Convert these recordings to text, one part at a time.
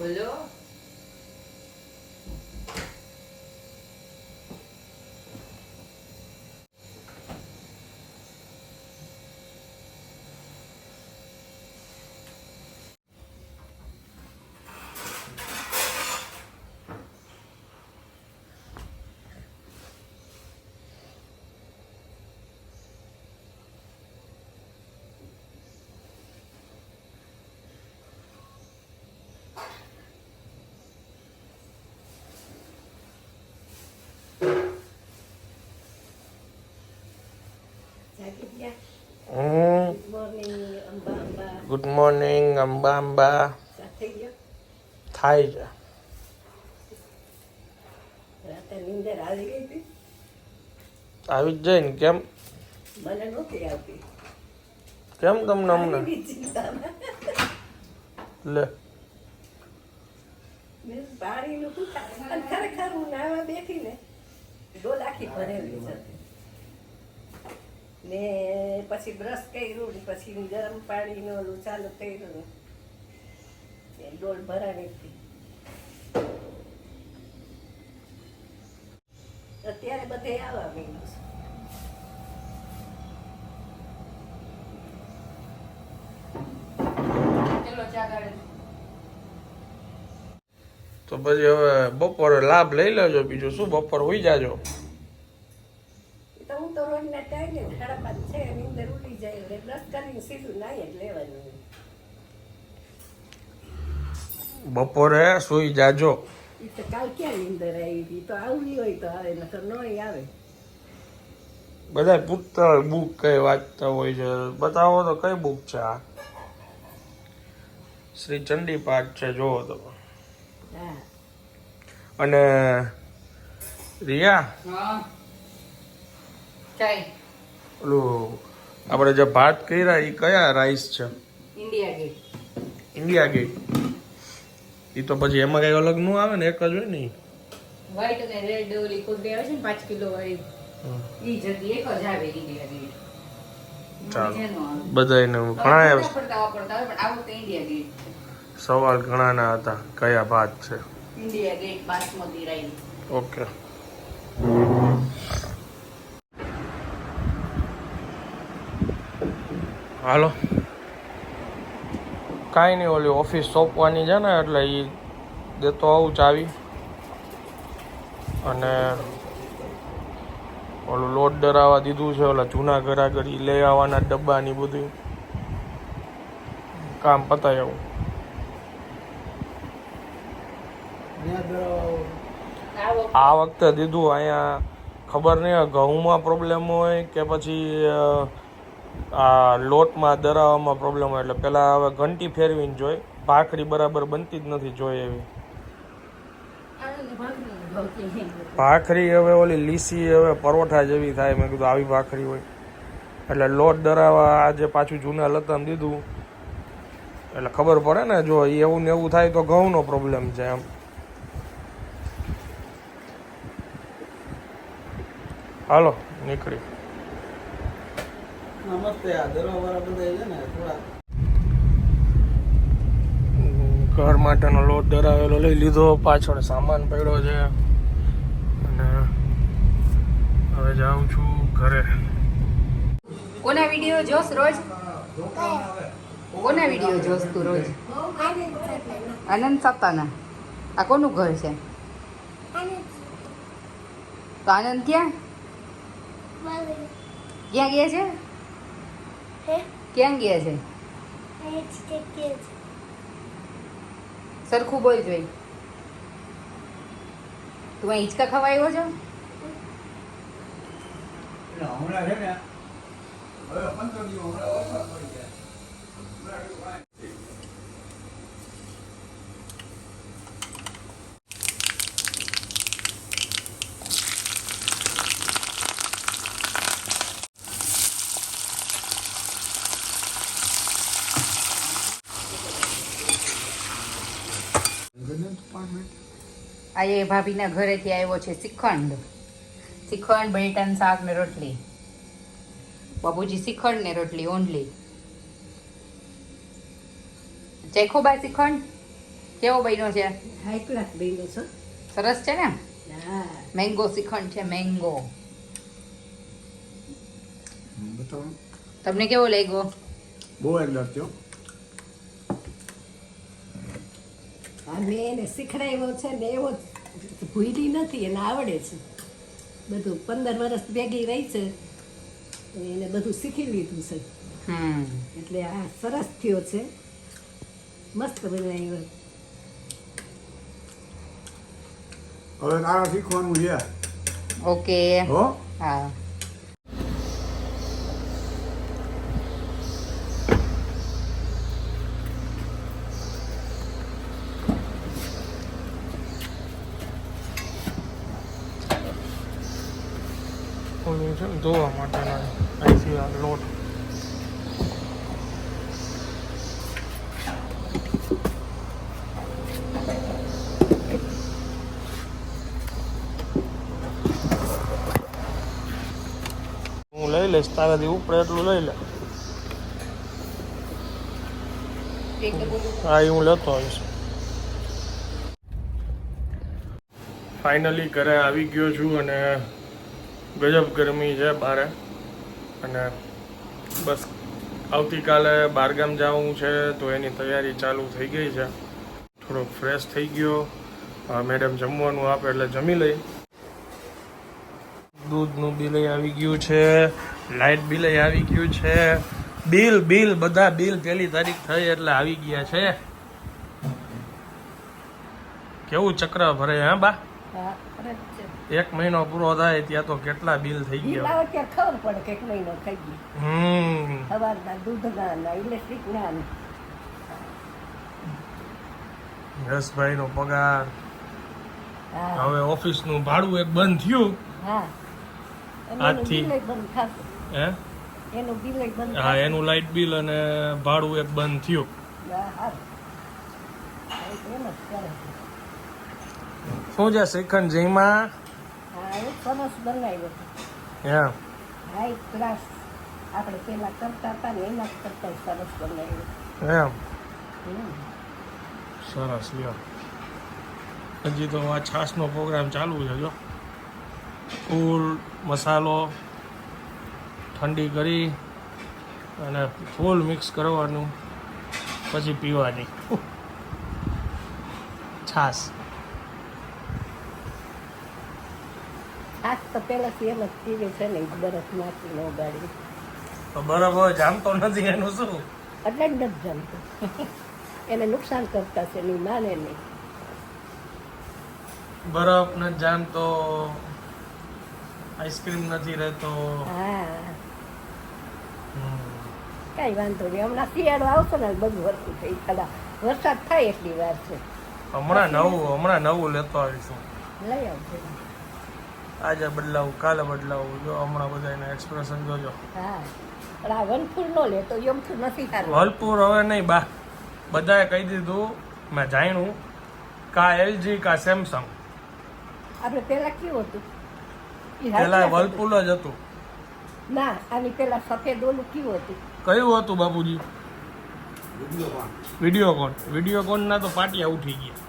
બોલો. Good morning Amba Amba થાય છે. આવી જ જાય ને કેમ મને નહોતી આવતી. કેમ તમને અમને લે પાણીનું શું થાય? અને ખરેખર હું નાવા બેઠી ને ડોલ આખી ભરેલી છે ને પછી બ્રશ કર્યું ને પછી ગરમ પાણીનું ઓલું ચાલુ કર્યું ને ડોલ ભરાણી હતી. અત્યારે બધે આવવા માંડ્યું છે. ચલો ચા ગાડે. તો પછી હવે બપોરે લાભ લઈ લેજો. બીજું શું, બપોર હોઈ જાજો. તો હું તો રોજના ટાઈમે 5:30 છે એની અંદર ઉડી જાય એટલે બ્રશ કરીને સીધું નાહી જ લેવાનું. બપોરે સુઈ જાજો. એ તો કાલ ક્યાં નીંદર આવી હતી? તો આવવી હોય તો આવે, નકર નોય આવે. બધા પૂછતા હોય બુક કઈ વાંચતા હોય છે. બતાવો તો કઈ બુક છે આ? શ્રી ચંડી પાઠ છે, જોવો તો. હા. અને રિયા હા. ચાય. ઓલું આપણે જે ભાત કર્યા એ કયા રાઈસ છે? India Gate. India Gate. એ તો પછી એમાં કઈ અલગ નું આવે ને, એક જ હોય ને. વ્હાઈટ અને રેડ ઓલી કુર્તી આવે છે ને 5 કિલો વાળી, ઈ જગ્યાએ એક જ આવે ઇન્ડિયા ગેટ. ચાલો બધાને ઘણા પડતા પણ આવું તો ઇન્ડિયા ગેટ. સવાલ ઘણા ના હતા કયા ભાત છે. India Gate basmati rice. Okay. હાલો, કાંઈ નહીં, ઓલી ઓફિસ સોંપવાની છે ને એટલે એ દેતો આવું ચાવી. અને ઓલું લોટ ડરાવવા દીધું છે, ઓલા જૂના ઘર આગળ ઈ લઈ આવવાના ડબ્બા ની બધું કામ પતાય આવું. આ વખતે દીધું અહીંયા ખબર નહીં ઘઉંમાં પ્રોબ્લેમ હોય કે પછી આ લોટમાં દરાવામાં પ્રોબ્લેમ હોય. એટલે પેલા હવે ઘંટી ફેરવીને જોઈ, ભાખરી બરાબર બનતી જ નથી જોઈ એવી. ભાખરી હવે ઓલી લીસી હવે પરોઠા જેવી થાય. મેં કીધું આવી ભાખરી હોય એટલે લોટ દરાવા આજે પાછું જૂના લતામ દીધું એટલે ખબર પડે ને. જો એવું ને એવું થાય તો ઘઉંનો પ્રોબ્લેમ છે એમ. હાલો નીકળી. નમસ્તે. આ દરવાવાળા બધા છે ને થોડા ઘર માટેનો લોટ દરાવેલો લઈ લીધો, પાછળ સામાન પડ્યો છે અને હવે જાઉં છું ઘરે. કોના વિડિયો જોસ રોજ? કોના વિડિયો જોસ તું રોજ? આનંદ સત્તાના. આ કોનું ઘર છે? તો આનંદ ક્યાં ક્યાં ગયા છે? ક્યાં ગયા છે? સરખું બોલ જોઈ. તું અહીં હિંચકા ખાવા આવ્યો છો? હમણાં છે ને હવે 15 દિવસ હમણાં ઓછા પડી ગયા. આ એ ભાભીના ઘરેથી આવ્યો છે શ્રીખંડ. શ્રીખંડ, બટેટાનું શાક ને રોટલી. બાબુજી શ્રીખંડ ને રોટલી ઓનલી. ચેખો બા શ્રીખંડ? કેવો બન્યો છે? હાઈ ક્લાસ બન્યો છો. સરસ છે ને? હા મેંગો શ્રીખંડ છે, મેંગો. બતાવો. તમને કેવો લાગ્યો? બહુ એકદમ થયો. આ મેં એને શીખડાવ્યો છે ને એવો જ ભૂલી નથી, એને આવડે છે બધું. 15 વર્ષ ભેગી રહી છે એને બધું શીખી લીધું છે, એટલે આ સરસ થયો છે, મસ્ત બનાવ્યો. હવે તારા શીખવાનું છે. ઓકે. હો હા. ઓલું છે ને ધોવા માટેનો અહીંથી આ લોટ. હું લઈ લઈશ, તારાથી ઉપર એટલું લઈ લે. હા, એ હું લેતો આવીશ. ફાઇનલી ઘરે આવી ગયો છું અને ગજબ ગરમી છે બારે, અને બસ આવતીકાલે બહારગામ જવું છે તો એની તૈયારી ચાલુ થઈ ગઈ છે. થોડોક ફ્રેશ થઈ ગયો. મેડમ જમવાનું આપે એટલે જમી લઈ. દૂધનું બિલ આવી ગયું છે, લાઇટ બિલ આવી ગયું છે, બિલ બધા બિલ 1 તારીખ થઈ એટલે આવી ગયા છે. કેવું ચક્ર ભરે હે બા? હા સરસ છે. 1 મહિનો પૂરો થાય ત્યાં તો કેટલા બિલ થઈ ઈ ગયા. લાવો ત્યારે ખબર પડે કે 1 મહિનો થઈ ગયો. સવારના દૂધના ને ઇલેક્ટ્રિકના ને. યશભાઈ નો પગાર, હા હવે ઓફિસ નું ભાડું એક બંધ થયું. હા એનું આજથી. બિલ બંધ થશે. હે? એનું બિલ બંધ હા, થશે. એનું લાઇટ બિલ અને ભાડું એક બંધ થયું. હા હા એમ જ કરે. શું છે શ્રીખંડ જઈમાં? હા એ સરસ બનાવ્યો છે. એમ? હાઈ ક્લાસ આપણે પેલા કરતા હતા ને એના કરતા સરસ બનાવ્યો. એમ હમ. સરસ લ્યો. હજી તો આ છાશનો પ્રોગ્રામ ચાલુ છે. જો ફૂલ મસાલો ઠંડી કરી અને ફૂલ મિક્સ કરવાનું, પછી પીવાની છાશ. આજ તો પેલાથી એમ જ પીવે છે ને બરફ નાખીને ઓગાળી. તો બરાબર જામતો નથી એનું શું? એટલે જ નથી જમતું. એને નુકસાન કરતા છે એની માને નહીં. બરફ ન જામતો, આઈસ્ક્રીમ નથી રહેતો. હા હમ. કઈ વાંધો નહીં. હમણાં શિયાળો આવશે ને બધું વરસું થઈ કદાચ વરસાદ થાય એટલી વાર છે. હમણાં નવું લેતો આવીશું. લઈ આવજો. આજે બદલાવું, કાલે બદલાવું. જો હમણાં બધા એના એક્સપ્રેશન જોજો. હા પણ આ વનફૂલ નો લે તો એમથી નથી સારું. વલપુર હવે નહીં બા, બધાએ કહી દીધું, મેં જાણ્યું કા એલજી કા સેમસંગ. આપણે પેલા કેવું હતું? ઈ પેલા હાચું હતું. વલપુર જ હતું. ના આની પેલા સફેદ ઓલું કેવું હતું? કયું હતું બાપુજી? વિડીયોકોન ના તો પાટિયા ઉઠી ગયા.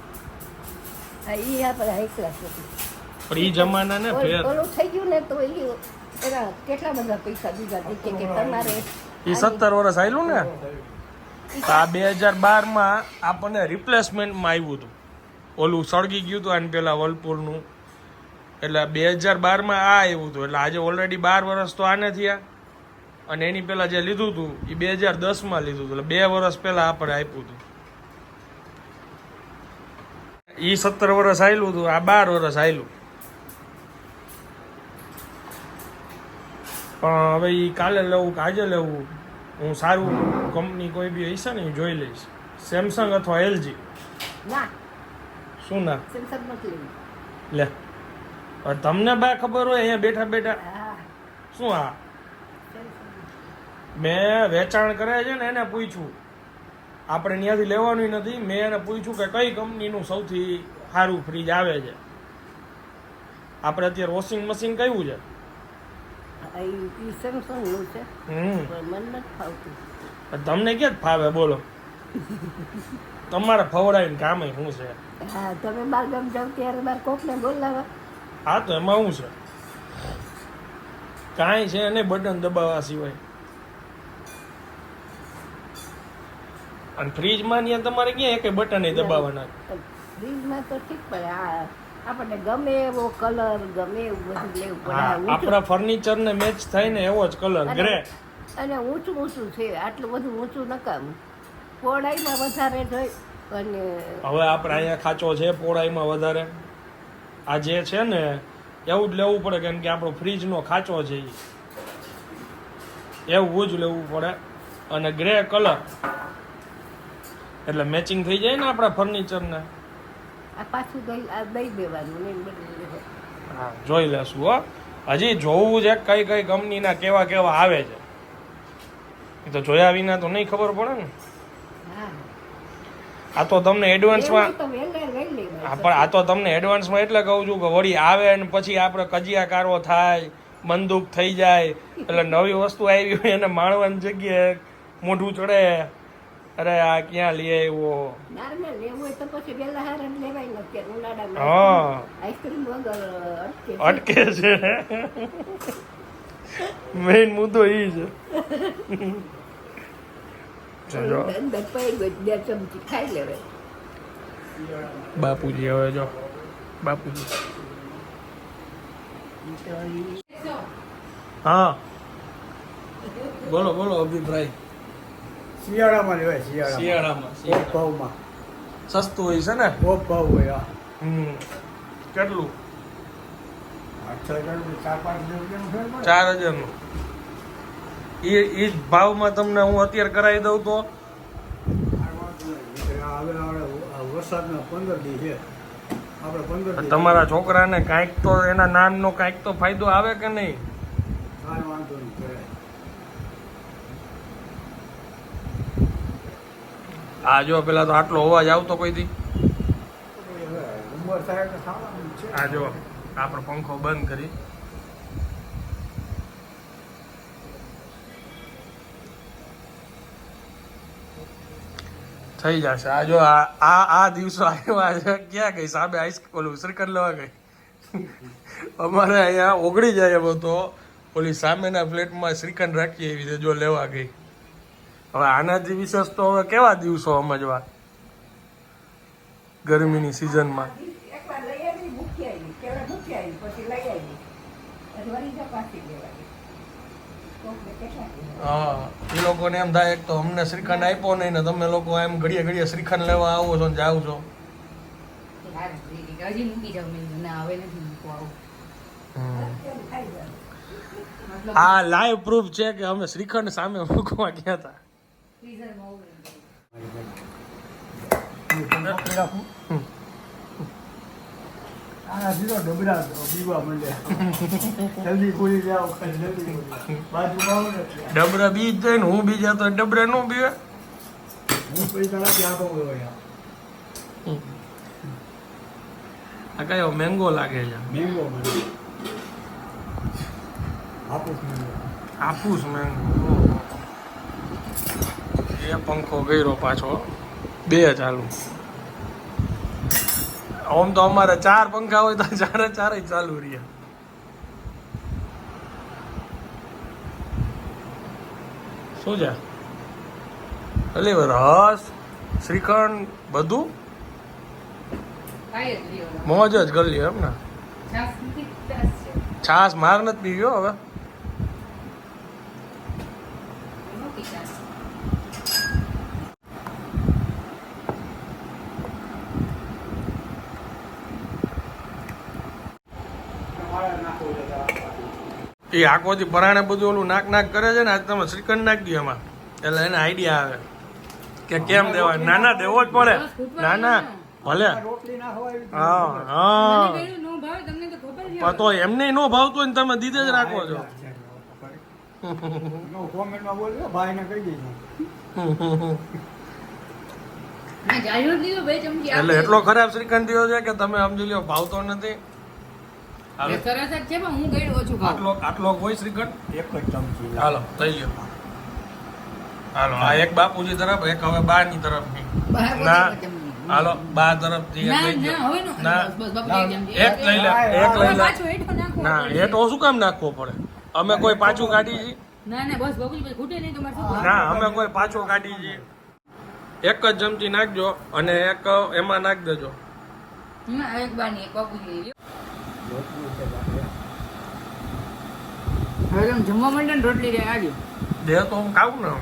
હા ઈ આપણે હાઈ ક્લાસ હતું. પણ ઈ જમાના ને ફેર. ઓલું થઈ ગયું ને તો ઈ એના કેટલા બધા પૈસા દીધા કે તમારે ઈ 17 વર્ષ આવેલું ને. આ 2012માં આપણને રિપ્લેસમેન્ટમાં આવ્યું હતું. ઓલું સળગી ગયું હતું આને પેલા વલપુરનું, એટલે 2012માં આ આવ્યું હતું. એટલે આજે ઓલરેડી 12 વર્ષ તો આને થયા, અને એની પેલા જે લીધું હતું એ 2010માં લીધું હતું. એટલે 2 વર્ષ પહેલા આપણે આપ્યું હતું. ઈ 17 વર્ષ આવેલું હતું, આ 12 વર્ષ આવેલું. પણ હવે ઈ કાલે લેવું કે આજે લેવું, હું સારું કંપની કોઈ બી હશે ને એ જોઈ લઈશ. સેમસંગ અથવા એલજી. ના શું ના સેમસંગ નથી લેવું. લે, હવે તમને બા ખબર હોય અહીંયા બેઠા બેઠા હા શું? આ સેમસંગ. મેં વેચાણ કરે છે ને એને પૂછ્યું, આપણે ત્યાંથી લેવાનું નથી. મેં એને પૂછ્યું કે કઈ કંપનીનું સૌથી સારું ફ્રીજ આવે છે. આપણે અત્યારે વોશિંગ મશીન કયું છે? ઈ સેમસંગનું છે પણ મને નથી ફાવતું. તમને ક્યાં જ ફાવે બોલો? તમારે ફવડાવીને કામે શું છે? હા તમે બાર ગામ જાવ ત્યારે બાર કોકને બોલાવા. હા તો એમાં શું છે? કાંઈ છે નહીં બટન દબાવવા સિવાય. અને ફ્રીજમાં ત્યાં તમારે ક્યાં એક બટન દબાવવાના? ફ્રીજમાં તો ઠીક પડે. આ આપણને ગમે એવો કલર ગમે એવું બધું લેવું પડે. હા આ ઊંચું- આપણા ફર્નિચરને મેચ થાય ને એવો જ કલર ગ્રે. અને ઊંચું ઊંચું છે, આટલું બધું ઊંચું નકામું. પહોળાઈમાં વધારે જોઈ અને હવે આપણે અહીંયા ખાચો છે પહોળાઈમાં વધારે. આ જે છે ને એવું જ લેવું પડે કેમ કે આપણો ફ્રીજનો ખાચો છે ઈ. એવું જ લેવું પડે. અને ગ્રે કલર એટલે મેચિંગ થઈ જાય ને આપણા ફર્નિચરને. આ પાછું દઈ દેવાનું ને બધું. હા જોઈ લેશું હો. હજી જોવું છે કઈ કઈ કંપનીના કેવા કેવા આવે છે. એ તો જોયા વિના તો નહીં ખબર પડે ને. હા આ તો તમને એડવાન્સમાં એવું તો વહેલા લઈ લેવું. હા પણ આ તો તમને એડવાન્સમાં એટલે કહું છું કે વળી આવે ને પછી આપણે કજિયાકારો થાય, બંદૂક થઈ જાય, એટલે નવી વસ્તુ આવી હોય એને માણવાની જગ્યાએ મોઢું ચડે. અરે આ ક્યાં લઈ આવ્યો? નોર્મલ લેવું હોય તો પછી વહેલા હારે લેવાય ને અત્યારે ઉનાળામાં. હા આઈસ્ક્રીમ વગર અટકે છે. મેઇન મુદ્દો એ છે. જો અંદર પડી ગઈ 2 ચમચી ખાઈ લેવાય. બાપુજી હવે જો બાપુજી. હા બોલો બોલો અભિપ્રાય. શિયાળામાં લેવાય શિયાળામાં. શિયાળામાં ઓફ ભાવમાં. સસ્તું હોય છે ને. ઓફ ભાવ હોય. કેટલું? 8,000 4-5 રૂપિયાનું ફેર પડે. 4,000 નું. એ જ ભાવમાં તમને હું અત્યારે કરાવી દઉં તો આ વાંધો નહીં. હવે વરસાદના 15 દી છે. આપણે 15 દી તમારા છોકરાને કાંઈક તો એના નાનનો કાંઈક તો ફાયદો આવે કે નહીં? કાંઈ વાંધો નહીં કરાય. આ જો પેલા તો આટલો અવાજ આવતો કોઈ દી. હવે ઉંમર થાય તો થવાનું જ છે. આ જો આપણો પંખો બંધ કરી. થઈ જશે. આ જો આ દિવસો આવ્યા છે. ક્યાં ગઈ સામે ઓલું શ્રીખંડ લેવા ગઈ? અમારે અહીંયા ઓગળી જાય એમ તો ઓલી સામેના ફ્લેટમાં શ્રીખંડ રાખીએ એવી રીતે જો લેવા ગઈ. હવે આનાથી વિશેષ તો હવે કેવા દિવસો સમજવા ગરમીની સિઝનમાં. એકવાર લઈ આવી મૂકી આવી પેલા મૂકી આવી પછી લઈ આવી અને વળી જા પાછી લેવાની. કોકને કેટલા કીધા? હા એ લોકોને એમ થાય એક તો અમને શ્રીખંડ આપ્યો નહીં ને તમે લોકો એમ ઘડીએ ઘડીએ શ્રીખંડ લેવા આવો છો ને જાઓ છો. હજી મૂકી જાવ મેં ના હવે નથી મૂકવા આવું. કેમ ખાઈ જાય? આ લાઈવ પ્રૂફ છે કે અમે શ્રીખંડ સામે મૂકવા ગયા હતા. ફ્રીઝરમાં ઉગડી ગયું. પકડી રાખું. આનાથી તો ડબરા બીવા માંડે. જલ્દી ખોલી જાઓ જલ્દી ખોલી. બાજુમાં આવો ને એટલે. ડબરા બીજ જાય ને હું બીજા તો ડબરા નો બીવે. હું પૈસા નથી આપો હોય. આ કયો મેંગો લાગે છે? મેંગો મને હાપુસ મેંગો. હાફૂસ મેંગો. એ પંખો ગયો પાછો 2 ચાલુ. આમ તો અમારે 4 પંખા હોય તો 4 ચાલુ રહ્યા. શું છે? અલી રસ શ્રીખંડ બધું ખાઈ જ લ્યો. મોજ જ કરી લ્યો એમ ને. છાસ નથી, છાસ છે. છાસ માર નથી પીવ્યો હવે. મોટી છાસ. તમારે નાખવું છે તો એ આખોથી પરાણે બધું ઓલું નાક કરે છે ને આજે તમે શ્રીખંડ નાખ દો એમાં એટલે એને આઈડિયા આવે કે કેમ દેવાય. નાના દેવો જ પડે. નાના ભલે રોટલી નાખવા એવી હા મને હા કીધું નો ભાવે તમને તો ખબર છે. પણ તો એમને નો ભાવતું હોય ને તમે દીધે જ રાખો છો. કોમેન્ટમાં બોલજો ભાઈને કહી દેજો. મેં જાળ્યો જ લીધો 2 ચમચી એટલે આપી. એટલો ખરાબ શ્રીખંડ થયો છે કે તમે સમજી લ્યો ભાવતો નથી. હાલો, સરસ જ છે પણ હું ગળ્યું ઓછું ખાઉં. આટલો હોય શ્રીખંડ. એક જ ચમચી હાલો થઈ ગયો. હાલો આ એક બાપુજી તરફ એક હવે બાની તરફની બહાર ના બોલાવો તેમ. હાલો બા તરફથી એક ના લઈ ના જાઓ. હવે નો ના બસ બાપુ લઈ જાઓ. એક લઈ લે એક લઈ લે પાછું હેઠો નાખવો ના પડશે. હેઠો શું કામ નાખવો પડે અમે કોઈ પાછું કાઢી છીએ ના ના બસ બાપુજી પછી ખૂટે નહીં તો મારે શું કરવું? ના અમે કોઈ પાછો કાઢી છીએ એક જ ચમચી નાખજો અને એક એમાં નાખી દેજો ના એક બાની એક બાપુજી લઈ લ્યો. હવે તમે જમવા માંડે ને રોટલી રે આજે દે તો હું ખાવું ને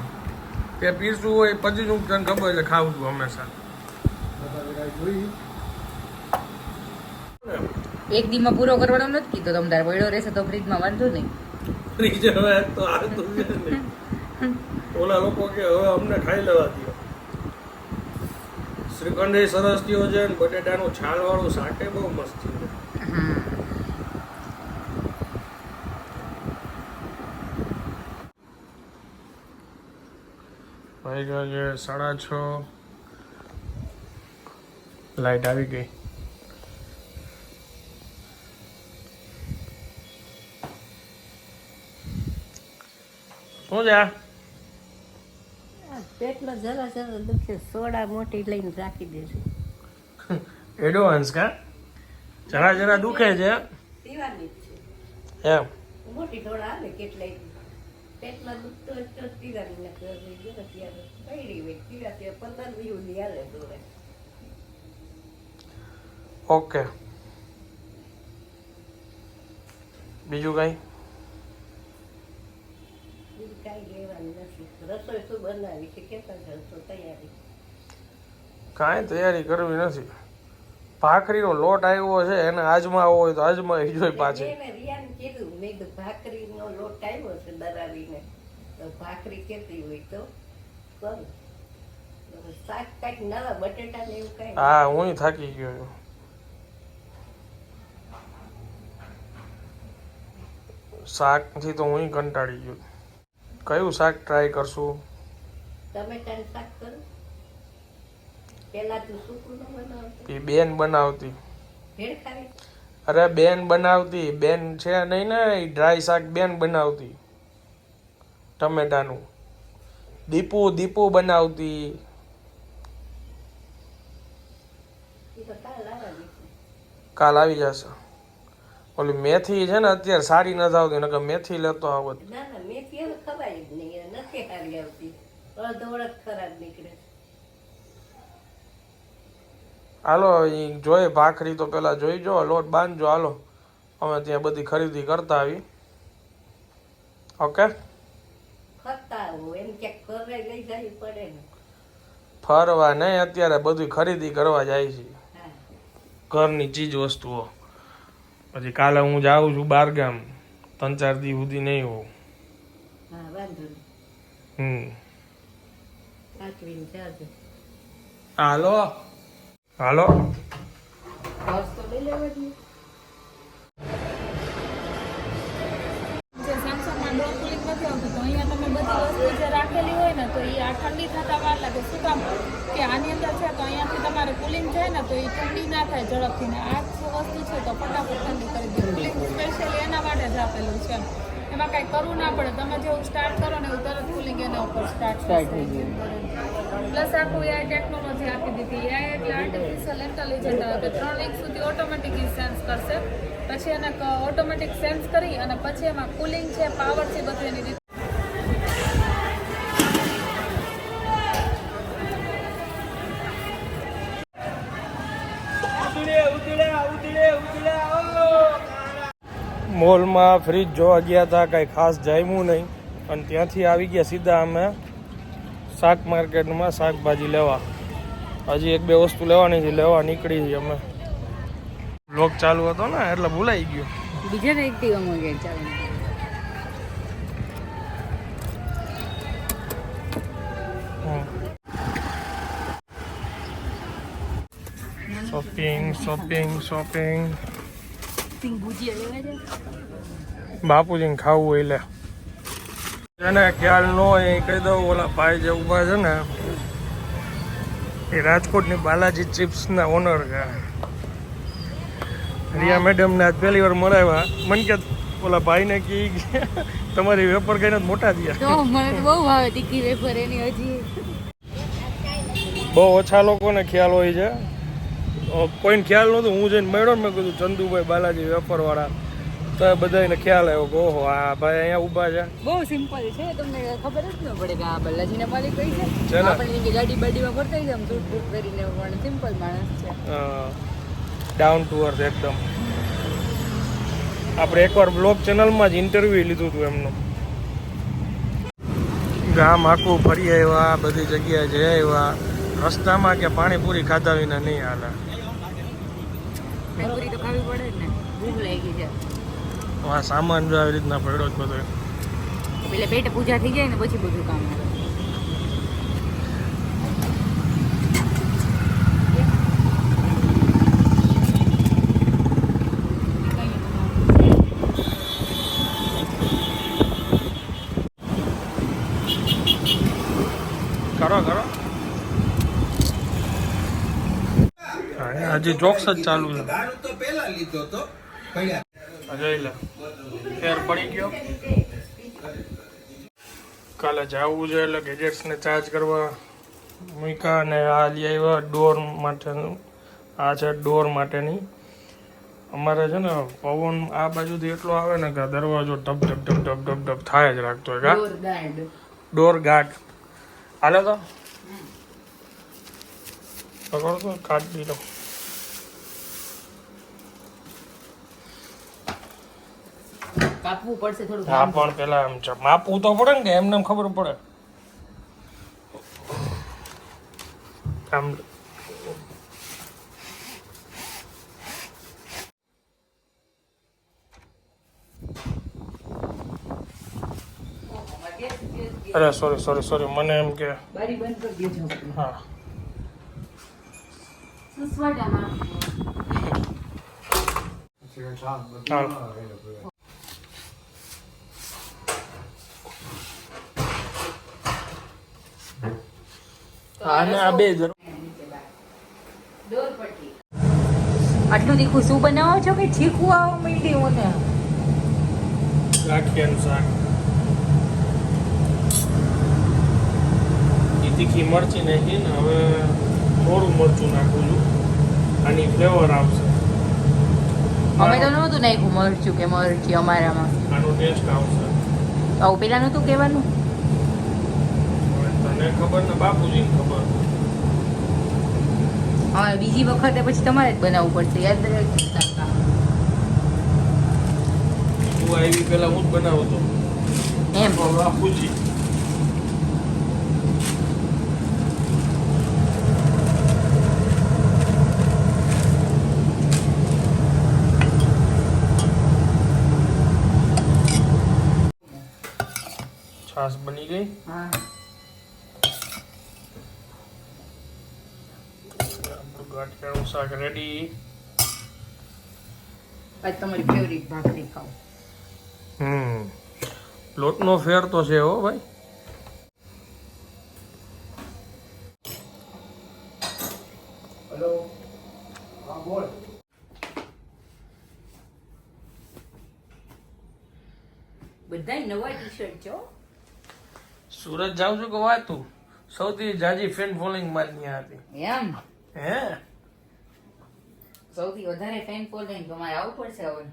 કે પીસું હોય પછી હું તને ખબર એટલે ખાવું છું હંમેશા જોઈ એક દીમાં પૂરો કરવાનો નથી કીધો તમે તારે પડ્યો રહેશે તો ફ્રીજમાં વાંધો નહીં. ફ્રીજ હવે તો હાલતું છે ને ઓલા લોકો કે હવે અમને ખાઈ લેવા દો શ્રીખંડ એ સરસ થયો છે ને બટેટાનું છાલ વાળું શાકે બહુ મસ્ત છે હા ભાઈ છે 6:30 લાઈટ આવી ગઈ શું છે પેટમાં જરા જરા દુખે સોડા મોટી લઈને રાખી દેશે એડવાન્સ કા જરા જરા દુખે છે પીવાની જ છે એમ મોટી સોડા આવે કેટલાય પેટમાં દુખતો હોય તો પીવાની નથી ત્યારે પડી હોય પીવા ત્યારે 15-20 દી હાલે દોરે ઓકે બીજું કઈ બીજું કાંઈ લેવાનું નથી રસોઈ શું બનાવી છે કેતા જશો તૈયારી કાંઈ તૈયારી કરવી નથી ભાખરીનો લોટ આવ્યો છે એને આજમાવો હોય તો આજમાવી જોઈ પાછી મેં રિયાને કીધું મેં કીધું ભાખરીનો લોટ આવ્યો છે દરાવીને તો ભાખરી કેતી હોય તો કરું શાક કાંઈક નવા બટેટા ને એવું કાંઈ હા હું થાકી ગયો છું શાકથી તો હું કંટાળી ગયો કયું શાક ટ્રાય કરશું ટમેટાનું શાક કરું પેલા તું સૂકું ન બનાવતું એ બેન બનાવતી ભેળ ખાવી અરે બેન બનાવતી બેન છે નહીં ને એ ડ્રાય શાક બેન બનાવતી ટમેટાનું દીપુ બનાવતી એ તો કાલ લાવવા દીધું કાલ આવી જશે ઓલી મેથી છે ને અત્યારે સારી નથી આવતી નકર મેથી લેતો આવત ના ના મેથી હવે ખવાય જ નહીં એ નથી સારી આવતી અડધો અડધ ખરાબ નીકળે હાલો ઈ જોઈએ ભાખરી તો પેલા જોઈ જો લોટ બાંધજો હાલો અમે ત્યાં બધી ખરીદી કરતા આવી ઓકે ખતા હોય એમ ક્યાંક ઘરે લઈ જવી પડે ને ફરવા નહીં અત્યારે બધી ખરીદી કરવા જાય છે હા ઘરની ચીજ વસ્તુઓ પછી કાલે હું જાઉં છું બહારગામ 3-4 દી સુધી નહીં હોઉં હા વાંધો નહીં સાચવીને જાજો હાલો હાલો બસ તો લઈ લેવા જોઈએ જે સેમસંગમાં ડોર કુલિંગ નથી આવતું તો અહીંયા તમે બધી વસ્તુ જે રાખેલી હોય ને તો એ આ ઠંડી થતા વાર લાગે શું કામ કે આની અંદર છે તો અહીંયાથી તમારે કુલિંગ જાય ને તો એ ઠંડી ના થાય ઝડપથી ને આ વસ્તુ છે તો ફટાફટ ઠંડી કરી દે કુલિંગ સ્પેશિયલી એના માટે જ આપેલું છે એમાં કાંઈ કરવું ના પડે તમે જેવું સ્ટાર્ટ કરો ને એવું તરત કુલિંગ એના ઉપર સ્ટાર્ટ થઈ જાય પ્લસ આખું એઆઈ ટેકનોલોજી આપી દીધી એઆઈ એટલે આર્ટિફિશિયલ ઇન્ટેલિજન્ટ આવે કે 3 વીક સુધી ઓટોમેટિકલી સેન્સ કરશે પછી એને ઓટોમેટિક સેન્સ કરી અને પછી એમાં કુલિંગ છે પાવર છે બધું એની રીતે મોલમાં ફ્રીજ જોવા ગયા હતા કાંઈ ખાસ જામ્યું નહીં અને ત્યાંથી આવી ગયા સીધા અમે શાક માર્કેટમાં શાકભાજી લેવા હજી 1-2 વસ્તુ લેવાની છે લેવા નીકળી છીએ અમે બ્લોગ ચાલુ હતો ને એટલે ભૂલાઈ ગયું બીજા ને એક્ટિવામાં ગયા ચાલો શોપિંગ બાપુજીને ખાવું હોય લે જેને ખ્યાલ ન હોય એ કહી દઉં ઓલા ભાઈ જે ઊભા છે ને એ રાજકોટની બાલાજી ચિપ્સના ઓનર છે રિયા મેડમને આજ પહેલી વાર મળાવ્યા મને કે ઓલા ભાઈને કે તમારી વેફર કઈને જ મોટા થયા. તો મને તો બહુ ભાવે તીખી વેફર એની હજી. બહુ ઓછા લોકોને ખ્યાલ હોય છે. કોઈને ખ્યાલ નહોતો. હું જઈને મળ્યો ને મેં કીધું ચંદુભાઈ બાલાજી વેફરવાળા, તો બધાને ખ્યાલ આવ્યો કે ઓહો આ ભાઈ અહીંયા ઊભા છે. બહુ સિમ્પલ છે, તમને ખબર જ ન પડે કે આ બાલાજીના માલિક કઈ છે. છે ને? આપણે એની ગાડી બાડીમાં ફરતા હોય છે આમ સૂટ બૂટ પહેરીને, પણ સિમ્પલ માણસ છે. ડાઉન ટુ અર્થ એકદમ. આપણે એકવાર બ્લોગ ચેનલમાં જ ઇન્ટરવ્યુ લીધું હતું એમનું. ગામ આખું ફરી આવ્યા, બધી જગ્યાએ જઈ આવ્યા. રસ્તામાં કે પાણીપુરી ખાધા વિના નહીં હાલે. પૂરી તો ખાવી પડે જ ને, ભૂખ લાગી છે. આ સામાન જો આવી રીતના પડ્યો જ બધો. એટલે પેટ પૂજા થઈ જાય ને પછી બધું કામ આવે. કરો કરો. હજી જોક્સ જ ચાલુ છે. જોઈ લે ફેર પડી ગયો. કાલે જવું છે એટલે ગેજેટ્સને ચાર્જ કરવા મૂક્યા અને આ લઈ આવ્યા ડોર માટેનું. આ છે ડોર માટેની. અમારે છે ને પવન આ બાજુથી એટલો આવે ને કે દરવાજો ઢબ ઢબ ઢબ ઢબ ઢબ ઢબ થાય જ રાખતો હોય. કા ડોર ગાર્ડ હાલે તો પકડો તો કાઢી લો. કાપવું પડશે થોડું. હા પણ પેલા એમ છે માપવું તો પડે ને કે એમને એમ ખબર પડે. આમ અરે સોરી મને એમ કે બારી બંધ કરી દેજો. હા સુસવાટામાં ચાલો. આને આ બે જરૂર. આટલું તીખું શું બનાવો છો કે ચીખું આવો માંડ્યું ને? ગાંઠિયાનું શાક. એ તીખી મરચી નાખી ને હવે થોડું મરચું નાખું છું. આની ફ્લેવર આવશે. અમે તો નહોતું નાખ્યું મરચું કે મરચી અમારામાં. આનો ટેસ્ટ આવશે. આવું પેલા નહોતું કહેવાનું. હવે તને ખબર ને બાપુજીને ખબર. હા બીજી વખતે પછી તમારે જ બનાવવું પડશે, યાદ રાખજો. તું આવી પેલા હું જ બનાવતો એમ બાપુજી. છાશ બની ગઈ. હા આપણું ગાંઠિયાનું શાક રેડી. આજ તમારી ફેવરિટ ભાખરી ખાવ. લોટનો ફેર તો છે હો ભાઈ. હેલો હા બોલ. બધાય નવા ટી-શર્ટ છો. સુરત જાઉં છું કે વાત તું સૌથી જાજી ફેન ફોલોઈંગ મારી ત્યાં હતી. એમ હે સૌથી વધારે ફેન ફોલોઈંગ તમારે આવવું પડશે હવે.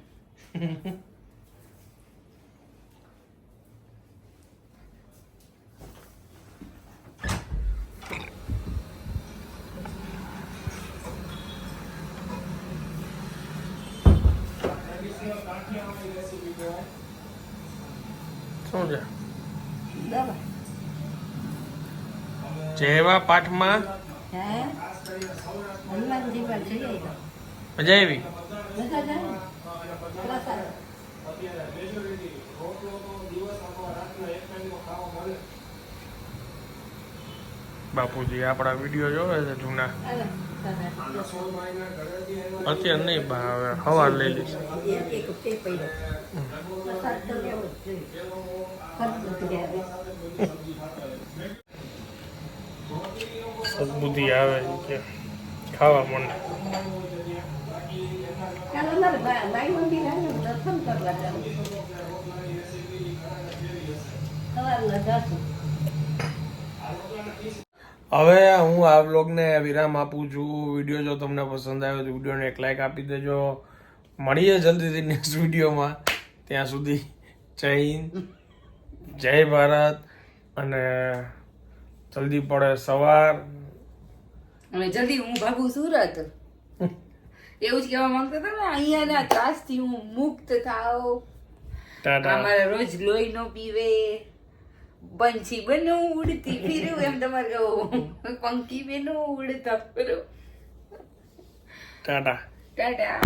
શું છે દવા જેવા પાઠમાં હે હનુમાનજી પર જઈ આવ્યા. મજા આવી. બધા જાય ને? પ્રસાદ. બાપુજી આપણા વિડીયો જોવે છે જૂના. હાલો, તમે. અત્યારે નહીં બા હવે હવાર લઈ લઈશ. એક તે પડ્યો. પ્રસાદ તો લેવો જ જોઈએ. ખર્ચ કર્યા. સદબુદ્ધિ આવે છે ખાવા મને. ચાલો મારે માઈ મંદિર આવે દર્શન કરવા જાવ. સવારના જાશું. હવે હું આ વ્લોગને વિરામ આપું છું. વિડીયો જો તમને પસંદ આવ્યો તો વિડીયોને એક લાઈક આપી દેજો. મળીએ જલ્દીથી નેક્સ્ટ વિડીયોમાં. ત્યાં સુધી જય હિન્દ, જય ભારત, અને જલ્દી પડે સવાર. હવે જલ્દી હું ભાગું સુરત. એવું જ કહેવા માંગતો હતો ને, અહીંયાના ત્રાસથી હું મુક્ત થાવ. ટાટા. અમારે રોજ લોહી નો પીવે, પંછી બનું ઉડતી ફીરું, એમ તમારે કહું, પંખી બનું ઉડતા ફીરું. ટાટા. ટાટા.